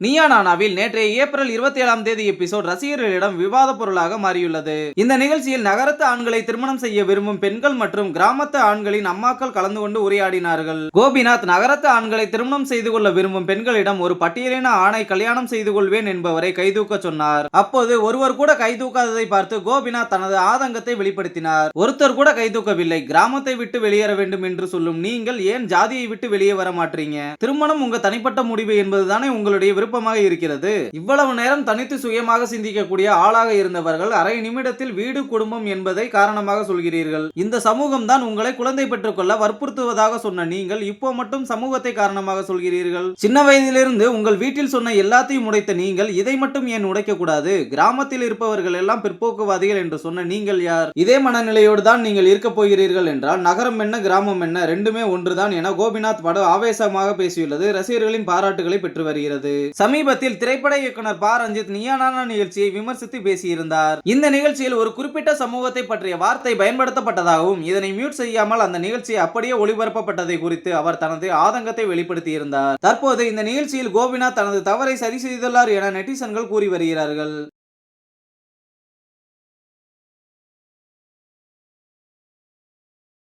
நீயா நானாவில் நேற்றைய ஏப்ரல் 27ஆம் தேதி எபிசோட் ரசிகர்களிடம் விவாத பொருளாக மாறியுள்ளது. இந்த நிகழ்ச்சியில் நகரத்து ஆண்களை திருமணம் செய்ய விரும்பும் பெண்கள் மற்றும் கிராமத்து ஆண்களின் அம்மாக்கள் கலந்து கொண்டு உரையாடினார்கள். கோபிநாத் நகரத்து ஆண்களை திருமணம் செய்து கொள்ள விரும்பும் பெண்களிடம் ஒரு பட்டியலின ஆணை கல்யாணம் செய்து கொள்வேன் என்பவரை கைதூக்க சொன்னார். அப்போது ஒருவர் கூட கைதூக்காததை பார்த்து கோபிநாத் தனது ஆதங்கத்தை வெளிப்படுத்தினார். ஒருத்தர் கூட கைதூக்கவில்லை. கிராமத்தை விட்டு வெளியேற வேண்டும் என்று சொல்லும் நீங்கள் ஏன் ஜாதியை விட்டு வெளியே வர மாட்டீங்க? திருமணம் உங்க தனிப்பட்ட முடிவு என்பதுதானே உங்களுடைய விருப்பமாக இருக்கிறது. இவ்வளவு நேரம் தனித்து சுயமாக சிந்திக்கக்கூடிய ஆளாக இருந்தவர்கள் அரை நிமிடத்தில் வீடு குடும்பம் என்பதை காரணமாக சொல்கிறீர்கள். இந்த சமூகம் தான் உங்களை குழந்தை பெற்றுக்கொள்ள வற்புறுத்துவதாக சொன்ன நீங்கள் இப்போ மட்டும் சமூகத்தை காரணமாக சொல்கிறீர்கள். சின்ன வயதிலிருந்து உங்கள் வீட்டில் சொன்ன எல்லாத்தையும் உடைத்த நீங்கள் இதை மட்டும் ஏன் உடைக்க கூடாது? கிராமத்தில் இருப்பவர்கள் எல்லாம் பிற்போக்குவாதிகள் என்று சொன்ன நீங்கள் யார்? இதே மனநிலையோடு தான் நீங்கள் இருக்க போகிறீர்கள் என்றால் நகரம் என்ன கிராமம் என்ன ரெண்டுமே ஒன்றுதான் என கோபிநாத் படு ஆவேசமாக பேசியுள்ளது ரசிகர்களின் பாராட்டுகளை பெற்று வருகிறது. சமீபத்தில் திரைப்பட இயக்குனர் ப ரஞ்சித் நீயா நானா நிகழ்ச்சியை விமர்சித்து பேசியிருந்தார். இந்த நிகழ்ச்சியில் ஒரு குறிப்பிட்ட சமூகத்தை பற்றிய வார்த்தை பயன்படுத்தப்பட்டதாகவும் இதனை மியூட் செய்யாமல் அந்த நிகழ்ச்சி அப்படியே ஒளிபரப்பப்பட்டதை குறித்து அவர் தனது ஆதங்கத்தை வெளிப்படுத்தியிருந்தார். தற்போது இந்த நிகழ்ச்சியில் கோபிநாத் தனது தவறை சரி செய்துள்ளார் என நெட்டிசன்கள் கூறி வருகிறார்கள்.